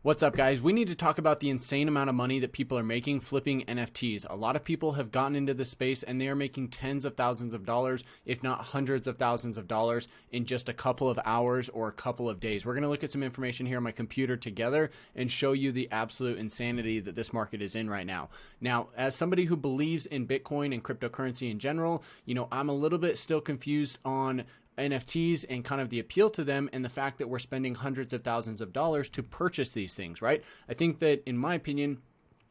What's up, guys? We need to talk about the insane amount of money that people are making flipping NFTs. A lot of people have gotten into this space and they are making tens of thousands of dollars, if not hundreds of thousands of dollars in just a couple of hours or a couple of days. We're going to look at some information here on my computer together and show you the absolute insanity that this market is in right now. Now, as somebody who believes in Bitcoin and cryptocurrency in general, I'm a little bit still confused on NFTs and kind of the appeal to them and the fact that we're spending hundreds of thousands of dollars to purchase these things, right? I think that, in my opinion,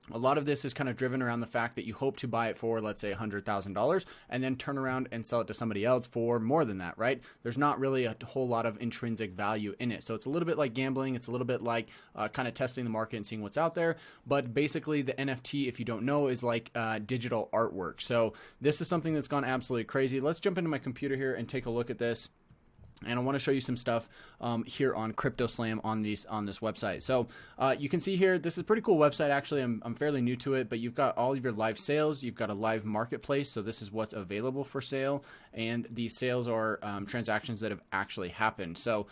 a lot of this is kind of driven around the fact that you hope to buy it for, let's say, $100,000 and then turn around and sell it to somebody else for more than that, right? There's not really a whole lot of intrinsic value in it. So it's a little bit like gambling. It's a little bit like kind of testing the market and seeing what's out there. But basically, the NFT, if you don't know, is like digital artwork. So this is something that's gone absolutely crazy. Let's jump into my computer here and take a look at this. And I want to show you some stuff here on CryptoSlam on this website. So you can see here, this is a pretty cool website. Actually, I'm fairly new to it, but you've got all of your live sales. You've got a live marketplace. So this is what's available for sale. And these sales are transactions that have actually happened. So,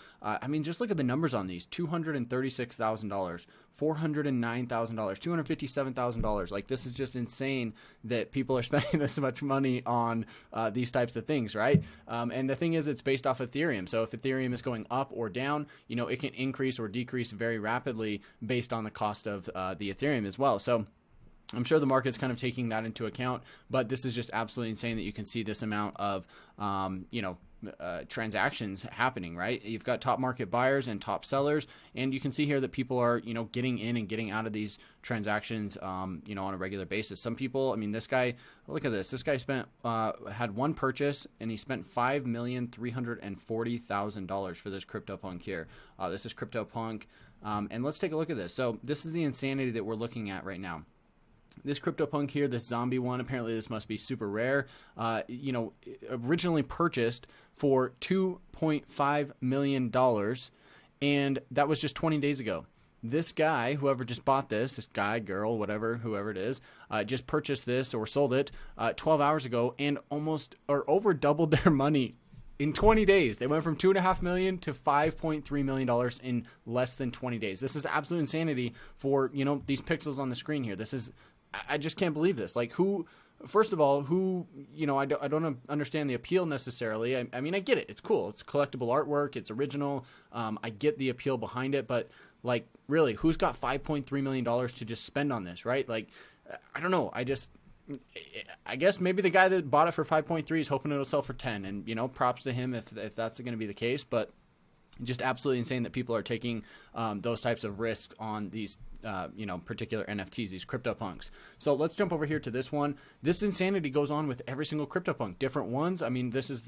just look at the numbers on these. $236,000, $409,000, $257,000. Like, this is just insane that people are spending this much money on these types of things, right? And the thing is, it's based off Ethereum. So if Ethereum is going up or down, it can increase or decrease very rapidly based on the cost of the Ethereum as well. So I'm sure the market's kind of taking that into account, but this is just absolutely insane that you can see this amount of, transactions happening, right? You've got top market buyers and top sellers, and you can see here that people are, getting in and getting out of these transactions, on a regular basis. Some people, this guy, look at this. This guy had one purchase, and he spent $5,340,000 for this CryptoPunk here. This is CryptoPunk, and let's take a look at this. So this is the insanity that we're looking at right now. This CryptoPunk here, this zombie one, apparently this must be super rare, originally purchased for $2.5 million, and that was just 20 days ago. This guy, whoever just bought this guy, girl, whatever, whoever it is, just purchased this or sold it 12 hours ago and almost or over doubled their money in 20 days. They went from $2.5 million to $5.3 million in less than 20 days. This is absolute insanity for, these pixels on the screen here. I just can't believe this. Like, first of all, I don't understand the appeal necessarily. I get it. It's cool. It's collectible artwork. It's original. I get the appeal behind it, but like, really, who's got $5.3 million to just spend on this, right? Like, I don't know. I guess maybe the guy that bought it for 5.3 is hoping it'll sell for 10, and props to him if that's going to be the case. But just absolutely insane that people are taking those types of risks on these particular NFTs, these CryptoPunks. So let's jump over here to this one. This insanity goes on with every single CryptoPunk, different ones. This is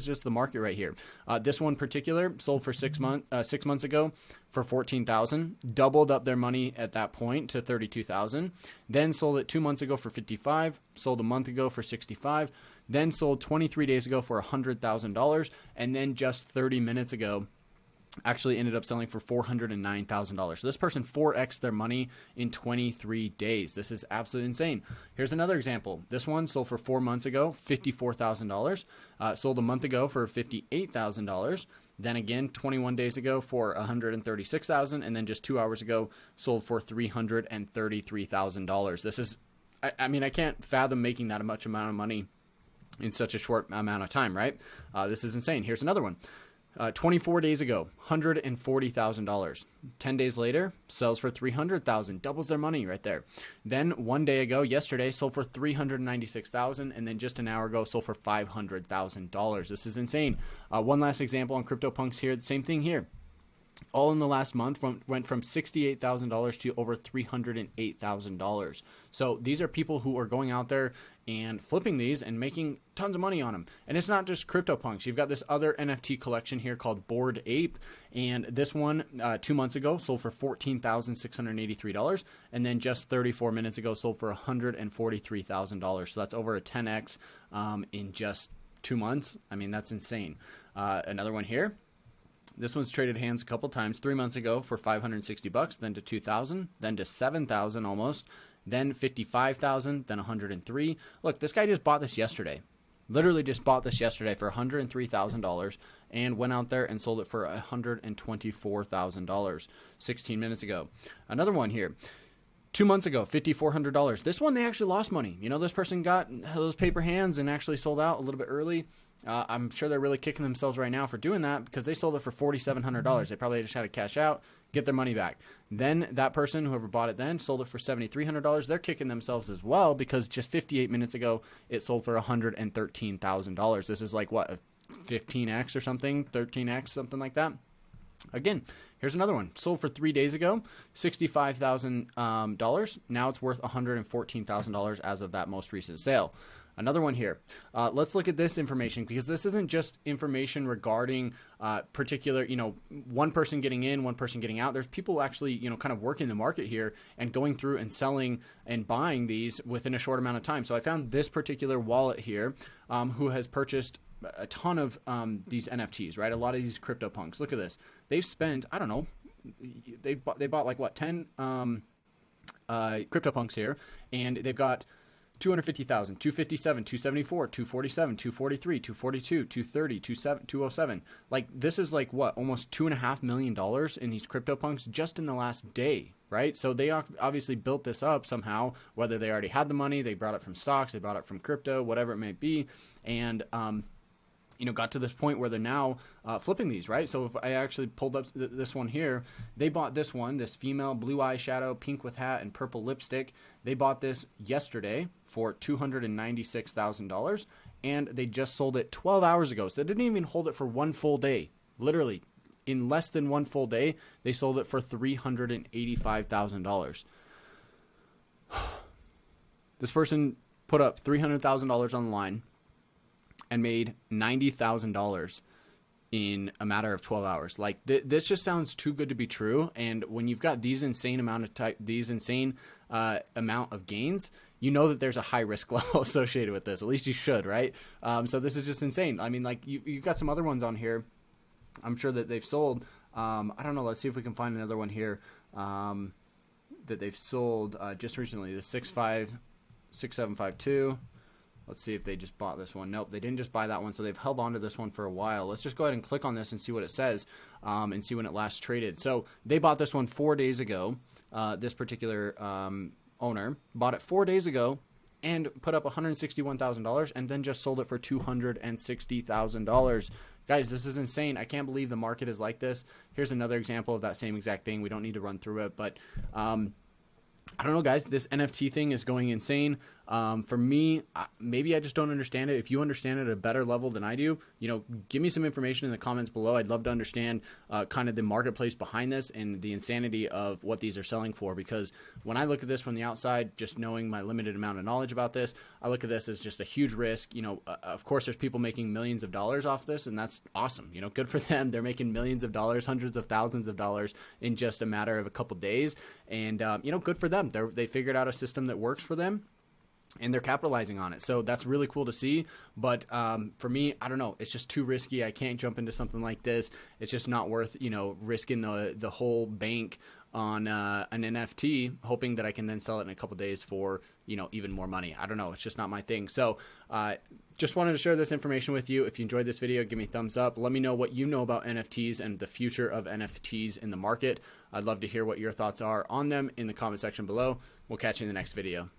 just the market right here. This one particular sold for 6 months ago for $14,000, doubled up their money at that point to $32,000. Then sold it 2 months ago for $55,000, sold a month ago for $65,000, then sold 23 days ago for $100,000, and then just 30 minutes ago actually ended up selling for $409,000. So this person 4x'd their money in 23 days. This is absolutely insane. Here's another example. This one sold for 4 months ago, $54,000. Sold a month ago for $58,000. Then again, 21 days ago for $136,000. And then just 2 hours ago, sold for $333,000. This is, I can't fathom making that much amount of money in such a short amount of time, right? This is insane. Here's another one. 24 days ago, $140,000. 10 days later, sells for $300,000, doubles their money right there. Then 1 day ago, yesterday, sold for $396,000, and then just an hour ago, sold for $500,000. This is insane. One last example on CryptoPunks here, the same thing here. All in the last month went from $68,000 to over $308,000. So these are people who are going out there and flipping these and making tons of money on them. And it's not just CryptoPunks. You've got this other NFT collection here called Bored Ape. And this one 2 months ago sold for $14,683. And then just 34 minutes ago sold for $143,000. So that's over a 10x in just 2 months. That's insane. Another one here. This one's traded hands a couple times. 3 months ago for $560, then to $2,000, then to $7,000 almost, then $55,000, then $103. Look, this guy just bought this yesterday. Literally just bought this yesterday for $103,000 and went out there and sold it for $124,000 16 minutes ago. Another one here. 2 months ago, $5,400. This one, they actually lost money. You know, this person got those paper hands and actually sold out a little bit early. I'm sure they're really kicking themselves right now for doing that because they sold it for $4,700. They probably just had to cash out, get their money back. Then that person, whoever bought it then, sold it for $7,300. They're kicking themselves as well because just 58 minutes ago, it sold for $113,000. This is like, what, a 15x or something, 13x, something like that. Again, here's another one. Sold for 3 days ago, $65,000. Now it's worth $114,000 as of that most recent sale. Another one here. Let's look at this information because this isn't just information regarding particular, one person getting in, one person getting out. There's people actually, kind of working the market here and going through and selling and buying these within a short amount of time. So I found this particular wallet here who has purchased a ton of these NFTs, right? A lot of these Cryptopunks. Look at this. They've spent, I don't know, they bought like what, 10 Cryptopunks here, and they've got 250,000, 257, 274, 247, 243, 242, 230, 207. Like, this is like what, almost $2.5 million in these Cryptopunks just in the last day, right? So they obviously built this up somehow, whether they already had the money, they brought it from stocks, they brought it from crypto, whatever it may be, and got to this point where they're now flipping these, right? So if I actually pulled up this one here, they bought this one, this female blue eyeshadow, pink with hat, and purple lipstick. They bought this yesterday for $296,000, and they just sold it 12 hours ago. So they didn't even hold it for one full day. Literally, in less than one full day, they sold it for $385,000. This person put up $300,000 on the line and made $90,000 in a matter of 12 hours. Like, this just sounds too good to be true. And when you've got these insane amount of gains, you know that there's a high risk level associated with this. At least you should, right? So this is just insane. I mean, like, you've got some other ones on here. I'm sure that they've sold. I don't know. Let's see if we can find another one here that they've sold just recently. The 6752. Let's see if they just bought this one. Nope, they didn't just buy that one, so they've held on to this one for a while. Let's just go ahead and click on this and see what it says and see when it last traded. So they bought this one 4 days ago. This particular owner bought it 4 days ago and put up $161,000 and then just sold it for $260,000. Guys, this is insane. I can't believe the market is like this. Here's another example of that same exact thing. We don't need to run through it, but I don't know, guys. This NFT thing is going insane. For me, maybe I just don't understand it. If you understand it at a better level than I do, give me some information in the comments below. I'd love to understand kind of the marketplace behind this and the insanity of what these are selling for. Because when I look at this from the outside, just knowing my limited amount of knowledge about this, I look at this as just a huge risk. Of course, there's people making millions of dollars off this, and that's awesome. Good for them. They're making millions of dollars, hundreds of thousands of dollars in just a matter of a couple days. And, good for them. They figured out a system that works for them, and they're capitalizing on it. So that's really cool to see. But for me, I don't know. It's just too risky. I can't jump into something like this. It's just not worth, risking the whole bank on an NFT, hoping that I can then sell it in a couple days for, even more money. I don't know. It's just not my thing. So just wanted to share this information with you. If you enjoyed this video, give me a thumbs up. Let me know what you know about NFTs and the future of NFTs in the market. I'd love to hear what your thoughts are on them in the comment section below. We'll catch you in the next video.